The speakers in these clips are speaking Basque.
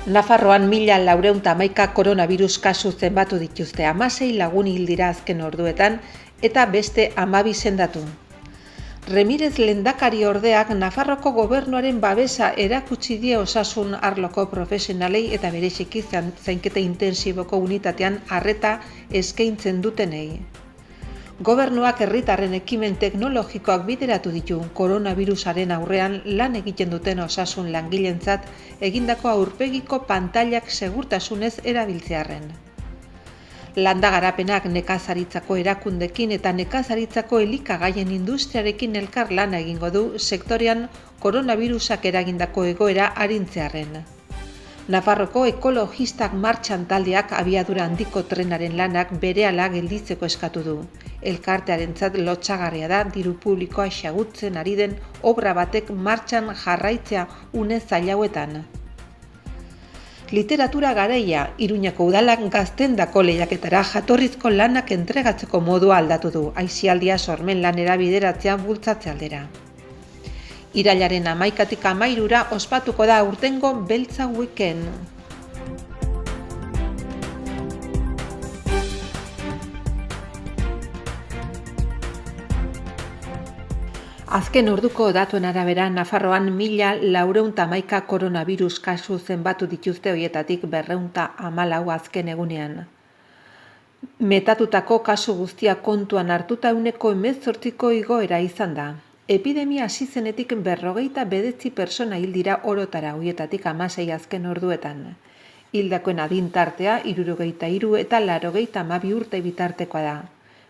Nafarroan 1.411 koronavirus kasu zenbatu dituzte, 16 lagun hil dira azken orduetan eta beste 12 sendatu. Remirez lehendakari ordeak Nafarroko gobernuaren babesa erakutsi die osasun arloko profesionalei eta bereziki zainketa intensiboko unitatean arreta eskaintzen dutenei. Gobernuak herritarren ekimen teknologikoak bideratu ditu koronavirusaren aurrean lan egiten duten osasun langileentzat egindako aurpegiko pantailak segurtasunez erabiltzearren. Landa-garapenak nekazaritzako erakundekin eta nekazaritzako elikagaien industriarekin elkar lana egingo du sektorean koronavirusak eragindako egoera arintzearren. Nafarroko ekologistak martxan taldeak abiadura handiko trenaren lanak berehala gelditzeko eskatu du. Elkartearentzat lotsagarria da diru publikoa xagutzen ari den obra batek martxan jarraitzea une zail hauetan. Literatura garaia, Iruñako udalak gaztendako lehiaketara jatorrizko lanak entregatzeko modua aldatu du, aisialdia sormen lanera bideratzea bultzatze aldera. Irailaren 11-tik 13 ospatuko da aurtengo Beltza Weekend. Azken orduko datuen arabera, Nafarroan 1.411 koronavirus kasu zenbatu dituzte horietatik 214 azken egunean. Metatutako kasu guztia kontuan hartuta 18% igoera izan da. Epidemia hasi zenetik 59 pertsona hil dira orotara, horietatik 16 azken orduetan. Hildakoen adin tartea 63 eta 82 urte bitartekoa da.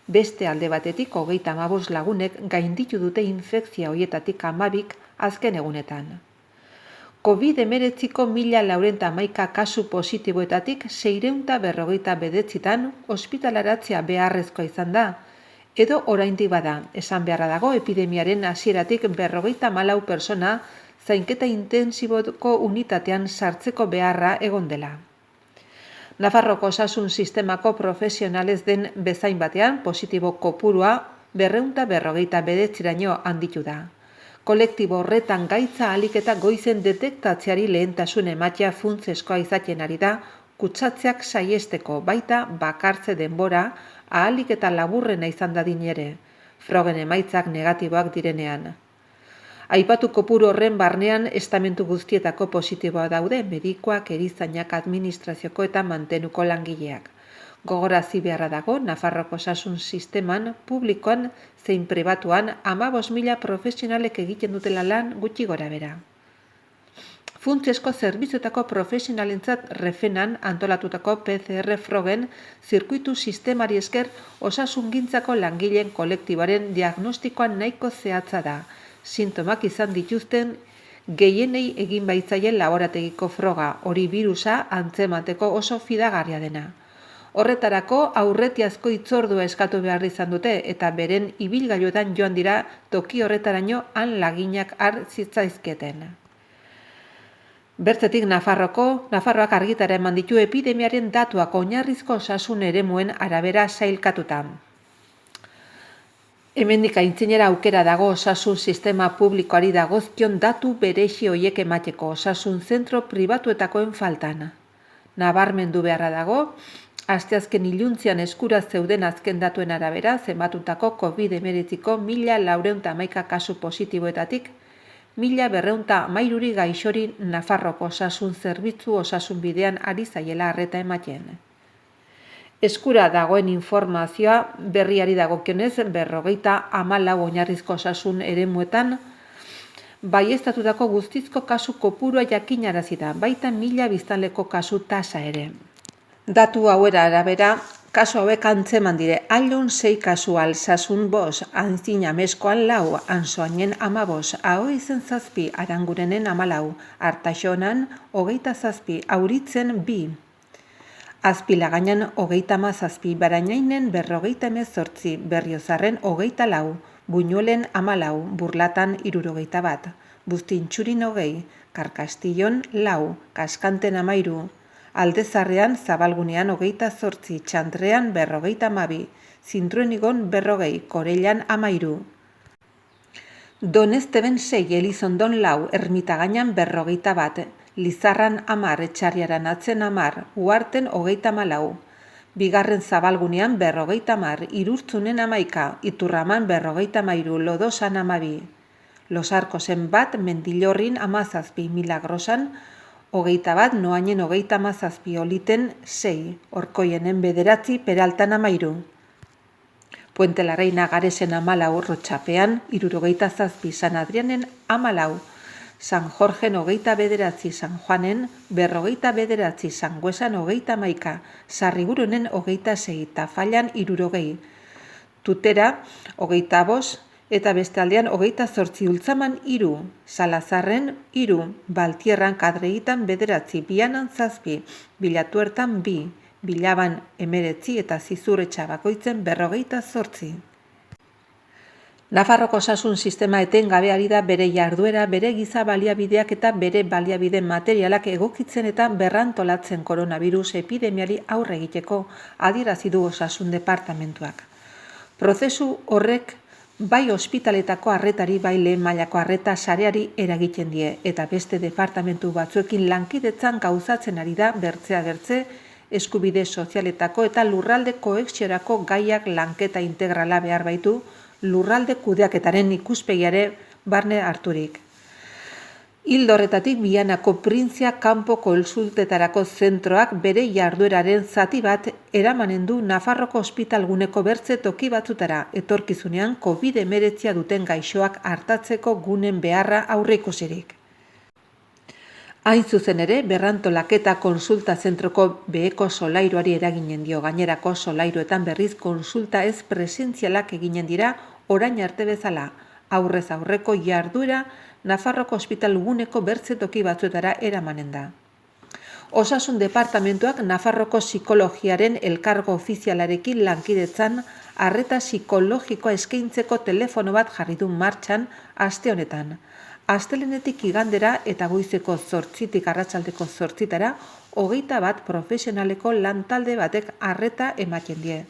Beste alde batetik 35 lagunek gainditu dute infekzia horietatik 12 azken egunetan. COVID-19ko 1.411 kasu positiboetatik 659 ospitalaratzea beharrezkoa izan da, edo oraindik bada, esan beharra dago epidemiaren hasieratik 54 pertsona zainketa intensiboko unitatean sartzeko beharra egon dela. Nafarroko osasun sistemako profesionalez den bezain batean positibo kopurua 259raino handitu da. Kolektibo horretan gaitza ahalik eta goizen detektatzeari lehentasun ematea funtseskoa izaten ari da, kutsatzeak saihesteko baita bakartze denbora ahalik eta laburrena izan dadin ere, frogen emaitzak negatiboak direnean. Aipatu kopuru horren barnean estamentu guztietako positiboa daude, medikuak, erizainak, administrazioko eta mantenuko langileak. Gogorazi beharra dago, Nafarroko osasun sisteman, publikoan zein pribatuan 15.000 profesionalek egiten dutela lan gutxi gorabehera. Funtsesko zerbitzuetako profesionalentzat refenan antolatutako PCR frogen zirkuitu sistemari esker osasungintzako langileen kolektiboaren diagnostikoan nahiko zehatza da. Sintomak izan dituzten gehienei egin baitzaien laborategiko froga, hori birusa antzemateko oso fidagarria dena. Horretarako aurretiazko hitzordua eskatu behar izan dute eta beren ibilgailuetan joan dira toki horretaraino han laginak har zitzaizketen. Bertzetik Nafarroak argitara eman ditu epidemiaren datuak oinarrizko osasun eremuen arabera sailkatuta. Hemendik aintzinera aukera dago osasun sistema publikoari dagozkion datu berezi horiek emateko osasun zentro pribatuetakoen faltan. Nabarmendu beharra dago, asteazken iluntzean eskura zeuden azken datuen arabera zenbatutako COVID-19ko 1.411 kasu positiboetatik 1.213 gaixori Nafarroko osasun zerbitzu osasun bidean ari zaiela arreta ematen. Eskura dagoen informazioa berriari dagokionez 54 oinarrizko osasun eremuetan baieztatutako guztizko kasu kopurua jakinarazi da, baita 1.000 biztanleko kasu tasa ere. Datu hauera arabera, kasu hauek antzeman dire, Ailon 6 kasu, Alsasun 5, Antzinamezkoan 4, Ansoainen 15, Ahoizen 7, Arangurenen 14, Artaxonan 27, Auritzen 2, Azpilagainan 37, Barainainen 58, Berriozarren 24, Buñuelen 14, Burlatan 61, Bustintxurin 20, Karkastillon 4, Kaskanten 13, Aldezarrean Zabalgunean 28, Txantrean 52, Zintruenigon 40, Korellan 13. Donezteben 6, Elizondon 4, Ermitagainan 41, Lizarran 10, Etxarriaran atzen 10, Uharten 34, Bigarren Zabalgunean 50, Irurtzunen 11, Iturraman 53, Lodosan 12, Los Arcosen 1, Mendillorrin 17, Milagrosan 21, Noainen 37, Oliten 6, Orkoienen 9, Peraltan 13, Puente la Reina Garesen 14, Rotxapean 67, San Adrianen 14, San Jorgen 29, San Juanen 49, San Guesan 31, Sarrigurunen 26, Tafallan 60, Tutera 25, eta beste aldean 28, Ultzaman 3, Salazarren 3, Baltierran Kadreitan 9, Bianan 7, Bilatuertan 2, Bilaban 19 eta Zizurretxa bakoitzen 58. Nafarroko osasun sistema etengabe ari da bere jarduera, bere giza baliabideak eta bere baliabide materialak egokitzen eta berrantolatzen koronabirus epidemiari aurre egiteko adierazi du Osasun Departamentuak. Prozesu horrek bai ospitaletako arretari bai lehen mailako arreta sareari eragiten die eta beste departamentu batzuekin lankidetzan gauzatzen ari da bertzea bertze eskubide sozialetako eta lurralde koheksiorako gaiak lanketa integrala behar baitu lurralde kudeaketaren ikuspegiare barne harturik. Ildo horretatik Bianako Printzia kanpo kontsultetarako zentroak bere jardueraren zati bat eramanen du Nafarroko ospitalguneko bertze toki batzutara etorkizunean COVID-19 duten gaixoak artatzeko gunen beharra aurreikusirik. Hain zuzen ere, berrantolaketa konsulta zentroko beheko solairuari eraginen dio, gainerako solairuetan berriz konsulta ez presentzialak eginen dira orain arte bezala, aurrez aurreko jarduera Nafarroko ospitalguneko bertze toki batzuetara eramanen da. Osasun Departamentuak Nafarroko psikologiaren elkargo ofizialarekin lankidetzan arreta psikologikoa eskaintzeko telefono bat jarri du martxan aste honetan. Astelehenetik igandera eta goizeko 8 arratsaldeko 8 21 profesionaleko lantalde batek arreta ematen die.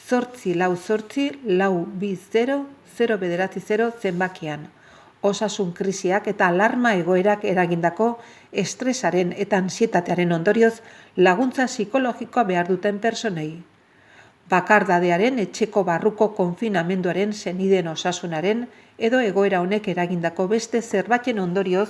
848-420-090 zenbakian. Osasun krisiak eta alarma egoerak eragindako estresaren eta ansietatearen ondorioz laguntza psikologikoa behar duten personei. Bakardadearen, etxeko barruko konfinamenduaren, senideen osasunaren edo egoera honek eragindako beste zerbaiten ondorioz,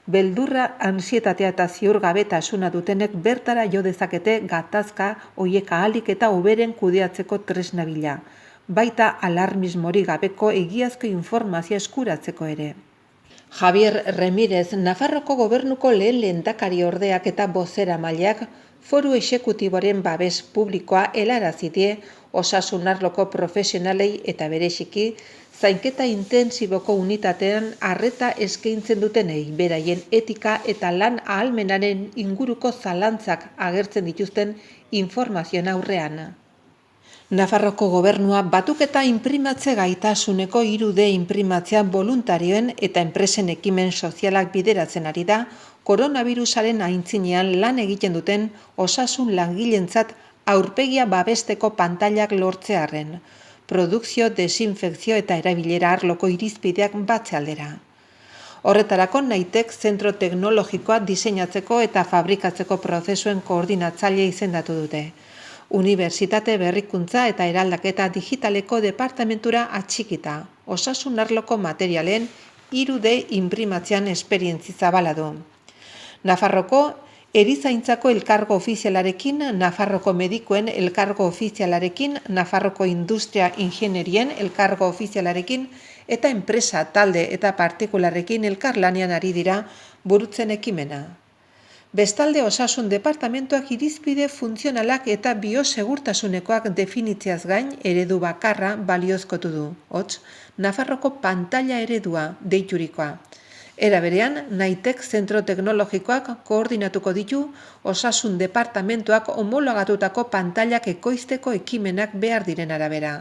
beldurra, ansietatea eta ziurgabetasuna dutenek bertara jo dezakete gatazka hoiek ahalik eta hoberen kudeatzeko tresna bila, baita alarmismori gabeko egiazko informazioa eskuratzeko ere. Javier Remirez, Nafarroko Gobernuko lehen lehendakari ordeak eta bozeramaileak Foru Exekutiboren babes publikoa helarazi die osasun arloko profesionalei eta bereziki zainketa intensiboko unitatean arreta eskaintzen dutenei beraien etika eta lan ahalmenaren inguruko zalantzak agertzen dituzten informazioen aurrean. Nafarroko Gobernua batuketa inprimatze gaitasuneko 3D inprimatzea voluntarioen eta enpresen ekimen sozialak bideratzen ari da koronavirusaren aintzinean lan egiten duten osasun langileentzat aurpegia babesteko pantailak lortzearren, produkzio, desinfekzio eta erabilera arloko irizpideak batze aldera. Horretarako Naitek zentro teknologikoa diseinatzeko eta fabrikatzeko prozesuen koordinatzaile izendatu dute. Unibertsitate berrikuntza eta eraldaketa digitaleko departamentura atxikita, osasun arloko materialen 3D inprimatzean esperientzi zabala du. Nafarroko Erizaintzako elkargo ofizialarekin, Nafarroko Medikuen elkargo ofizialarekin, Nafarroko Industria Ingenierien elkargo ofizialarekin eta enpresa, talde eta partikularrekin elkarlanean ari dira burutzen ekimena. Bestalde Osasun Departamentuak irizpide funtzionalak eta biosegurtasunekoak definitzeaz gain eredu bakarra baliozkotu du. Hots, Nafarroko pantaila eredua deiturikoa. Era berean, Naitek zentro teknologikoak koordinatuko ditu Osasun Departamentuak homologatutako pantailak ekoizteko ekimenak behar diren arabera.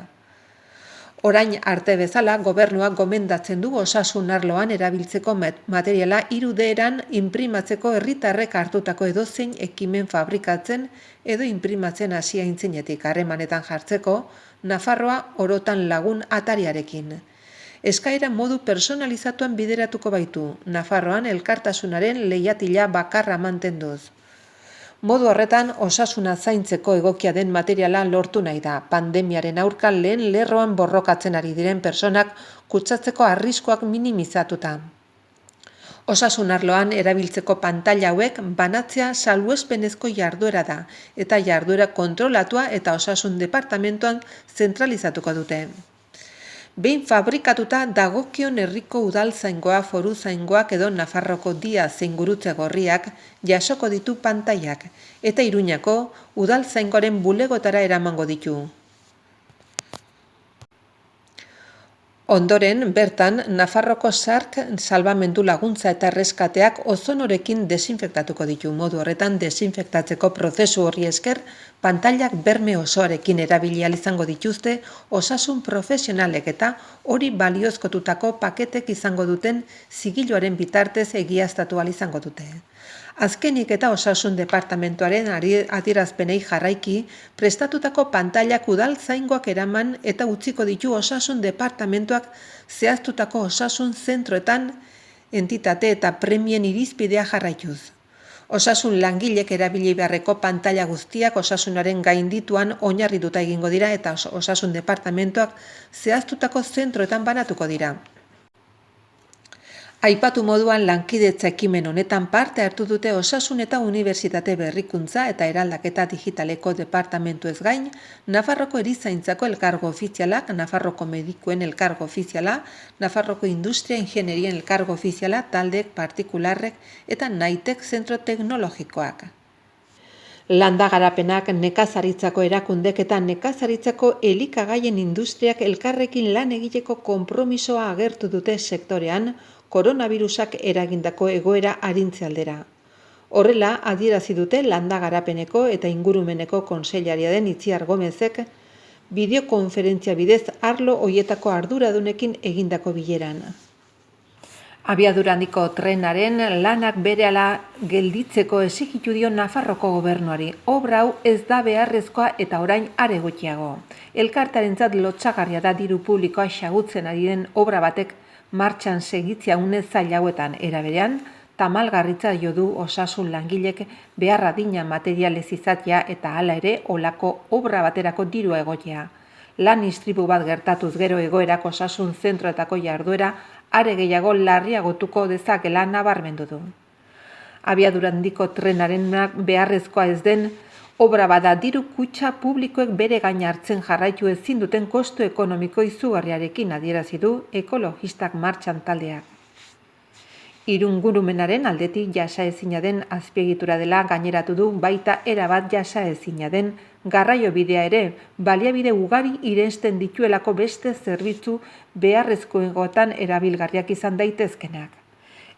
Orain arte bezala, gobernuak gomendatzen du osasun arloan erabiltzeko materiala 3D-eran inprimatzeko herritarrek hartutako edozein ekimen fabrikatzen edo inprimatzen hasi aintzinetik harremanetan jartzeko Nafarroa Orotan Lagun atariarekin. Eskaera modu personalizatuan bideratuko baitu, Nafarroan elkartasunaren leihatila bakarra mantenduz. Modu horretan, osasuna zaintzeko egokia den materiala lortu nahi da, pandemiaren aurka lehen lerroan borrokatzen ari diren pertsonak kutsatzeko arriskuak minimizatuta. Osasun arloan erabiltzeko pantaila hauek banatzea salbuespenezko jarduera da, eta jarduera kontrolatua eta osasun departamentuan zentralizatuko dute. Behin fabrikatuta dagokion herriko udaltzaingoa, foruzaingoak edo Nafarroko dia zein gurutze gorriak jasoko ditu pantailak, eta Iruñako udaltzaingoaren bulegotara eramango ditu. Ondoren, bertan, Nafarroko sark salbamendu laguntza eta erreskateak ozonorekin desinfektatuko ditu. Modu horretan, desinfektatzeko prozesu horri esker, pantailak berme osoarekin erabili ahal izango dituzte osasun profesionalek eta hori baliozkotutako paketek izango duten zigiluaren bitartez egiaztatu ahal izango dute. Azkenik eta osasun departamentuaren adierazpenei jarraiki, prestatutako pantailak udaltzaingoak eraman eta utziko ditu osasun departamentuak zehaztutako osasun zentroetan entitate eta premien irizpidea jarraituz. Osasun langilek erabili beharreko pantaila guztiak osasunaren gaindituan oinarrituta egingo dira eta osasun departamentuak zehaztutako zentroetan banatuko dira. Aipatu moduan lankidetza ekimen honetan parte hartu dute Osasun eta Unibertsitate Berrikuntza eta Eraldaketa Digitaleko departamentuez gain, Nafarroko Erizaintzako Elkargo Ofizialak, Nafarroko Medikuen Elkargo Ofiziala, Nafarroko Industria Ingenieria Elkargo Ofiziala, taldeek partikularrek eta Naitek zentro teknologikoak. Landa-garapenak, nekazaritzako erakundek eta nekazaritzako elikagaien industriak elkarrekin lan egiteko konpromisoa agertu dute sektorean, koronavirusak eragindako egoera arintze aldera. Horrela, adierazi dute Landa-garapeneko eta Ingurumeneko kontseilaria den Itziar Gomezek bideokonferentzia bidez arlo hoietako arduradunekin egindako bileran. Abiadura handiko trenaren lanak berehala gelditzeko exijitu dio Nafarroko gobernuari. Obra hau ez da beharrezkoa eta orain are gutxiago. Elkartearentzat lotsagarria da diru publikoa xahutzen ari den obra batek martxan segitzea une zail hauetan. Era berean, tamalgarritza jo du osasun langilek behar adina materialez izatea eta hala ere olako obra baterako dirua egotea. Lan istripu bat gertatuz gero egoerak osasun zentroetako jarduera are gehiago larriagotuko dezakela nabarmendu du. Abiadura handiko trenaren beharrezkoa ez den obra bada diru kutxa publikoek bere gain hartzen jarraitu ezin duten kostu ekonomiko izugarriarekin adierazi du ekologistak martxan taldeak. Ingurumenaren aldetik jasaezina den azpiegitura dela gaineratu du baita erabat jasaezina den garraiobidea ere baliabide ugari irensten dituelako beste zerbitzu beharrezkoegotan erabilgarriak izan daitezkenak.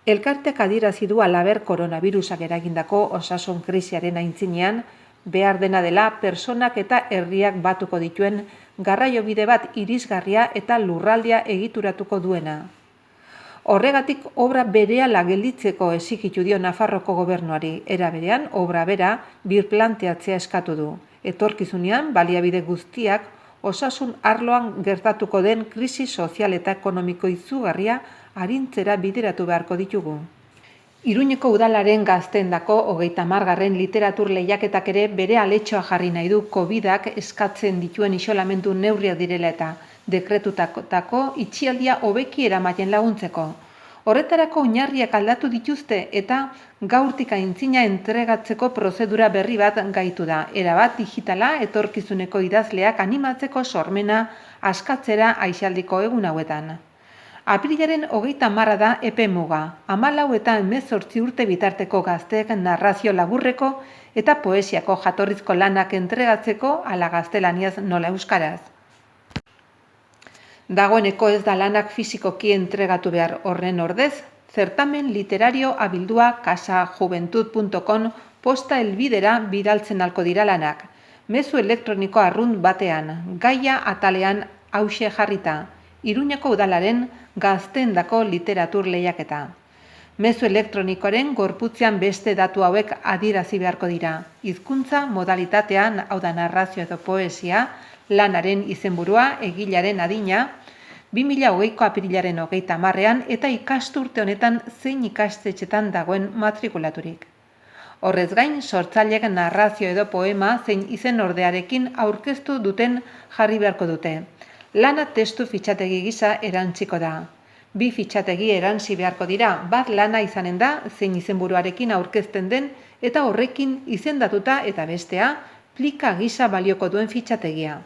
Elkartek adierazi du halaber koronavirusak eragindako osasun krisiaren aintzinean behar dena dela pertsonak eta herriak batuko dituen garraiobide bat irisgarria eta lurraldea egituratuko duena. Horregatik obra berehala gelditzeko exijitu dio Nafarroko gobernuari. Era berean, obra bera birplanteatzea eskatu du. Etorkizunean, baliabide guztiak osasun arloan gertatuko den krisi sozial eta ekonomiko izugarria arintzera bideratu beharko ditugu. Iruñeko udalaren gazteendako 30. literatur lehiaketak ere bere aletxoa jarri nahi du Covidak eskatzen dituen isolamendu neurriak direla eta dekretutako itxialdia hobeki eramaten laguntzeko. Horretarako oinarriak aldatu dituzte eta gaurtik aintzina entregatzeko prozedura berri bat gaitu da. Erabat digitala etorkizuneko idazleak animatzeko sormena askatzera aisialdiko egun hauetan. Apirilaren 30 da epe muga. 14 eta 18 urte bitarteko gazteek narrazio laburreko eta poesiako jatorrizko lanak entregatzeko ala gaztelaniaz nola euskaraz. Dagoeneko ez da lanak fisikoki entregatu behar horren ordez, certamen literario abildua casajuventud.com posta helbidera bidaltzen halko dira lanak. Mezu elektroniko arrunt batean, gaia atalean hauxe jarrita. Iruñeko udalaren gazteendako literatur lehiaketa. Mezu elektronikoaren gorputzean beste datu hauek adierazi beharko dira. Hizkuntza modalitatean, hau da narrazio edo poesia, lanaren izenburua, egilaren adina, 2020ko apirilaren 30ean eta ikasturte honetan zein ikastetxetan dagoen matrikulaturik. Horrez gain, sortzaileek narrazio edo poema zein izen ordearekin aurkeztu duten jarri beharko dute. Lana testu fitxategi gisa erantziko da. 2 fitxategi erantzi beharko dira, bat lana izanen da zein izenburuarekin aurkezten den eta horrekin izendatuta eta bestea plika gisa balioko duen fitxategia.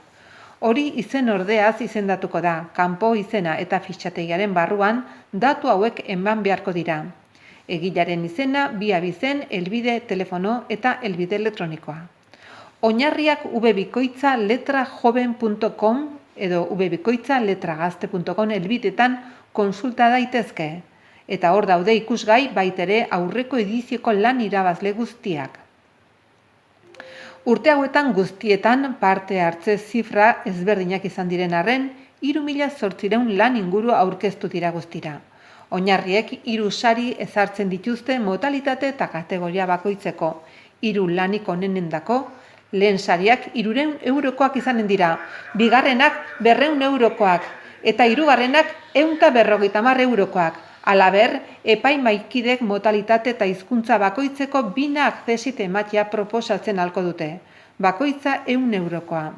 Hori izen ordeaz izendatuko da, kanpo izena eta fitxategiaren barruan datu hauek eman beharko dira. Egilaren izena, bi abizen, helbide telefono eta helbide elektronikoa. Oinarriak webikoitza-letrajoven.com edo webikoitza-letragazte.com helbidetan konsulta daitezke. Eta hor daude ikusgai baitere aurreko edizioko lan irabazle guztiak. Urte hauetan guztietan parte hartze zifra ezberdinak izan diren arren, 3.800 lan inguru aurkeztu dira guztira. Oinarriek 3 sari ezartzen dituzte modalitate eta kategoria bakoitzeko. 3 lanik onenendako, lehen sariak 300 eurokoak izanen dira, bigarrenak 200 eurokoak, eta hirugarrenak 150 eurokoak. Halaber, epaimaikidek modalitate eta hizkuntza bakoitzeko bina akzesit ematea proposatzen halko dute. Bakoitza 100 eurokoa.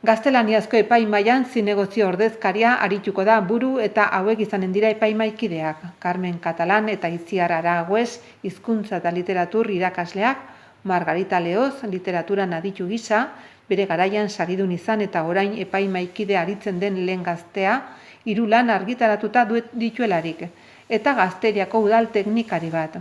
Gaztelaniazko epaimaian zinegozio ordezkaria arituko da buru eta hauek izanen dira epaimaikideak. Carmen Catalan eta Itziar Aragoes hizkuntza eta literatur irakasleak, Margarita Leoz literaturan aditu gisa, bere garaian saridun izan eta orain epaimaikide aritzen den lehen gaztea, 3 lan argitaratuta dituelarik, eta Gazteriako udal teknikari bat.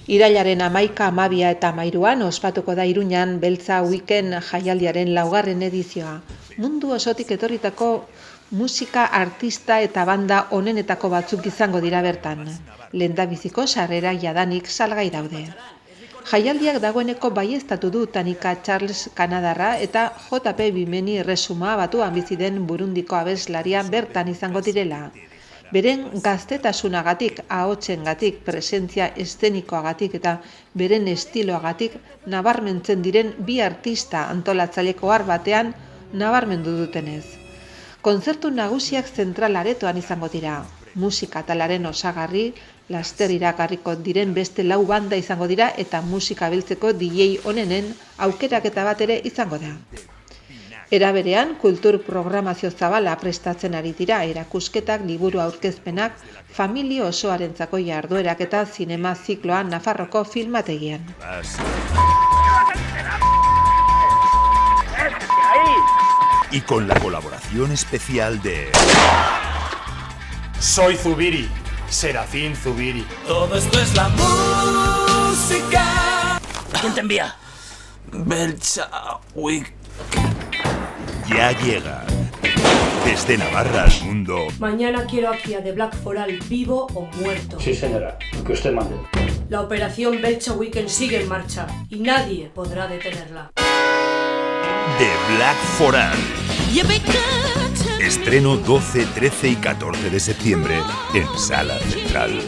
Irailaren 11, 12 eta 13 ospatuko da Iruñan Beltza Weekend jaialdiaren 4. edizioa. Mundu osotik etorritako musika artista eta banda onenetako batzuk izango dira bertan. Lehendabiziko sarrera jadanik salgai daude. Jaialdiak dagoeneko baieztatu du Tanika Charles Kanadarra eta JP Bimeni Erresuma Batuan bizi den Burundiko abeslaria bertan izango direla. Beren gaztetasunagatik, ahotsengatik, presentzia eszenikoagatik eta beren estiloagatik nabarmentzen diren 2 artista antolatzaileko har batean nabarmendu dutenez. Kontzertu nagusiak zentral aretoan izango dira. Musika talaren osagarri, laster iragarriko diren beste 4 banda izango dira eta musika biltzeko DJ onenen aukeraketa bat ere izango da. Era berean, kultur programazio zabala prestatzen ari dira erakusketak, liburu aurkezpenak, familia osoarentzako jarduerak eta zinema zikloa Nafarroko filmategian. Y con la colaboración especial de... Soy Zubiri, Serafín Zubiri. Todo esto es la música. ¿Quién te envía? Beltza Week. Ya llega. Desde Navarra al mundo. Mañana quiero aquí a The Black Foral vivo o muerto. Sí, señora, lo que usted mande. La operación Beltza Weekend sigue en marcha y nadie podrá detenerla. The Black Foral. Estreno 12, 13 y 14 de septiembre en Sala Central.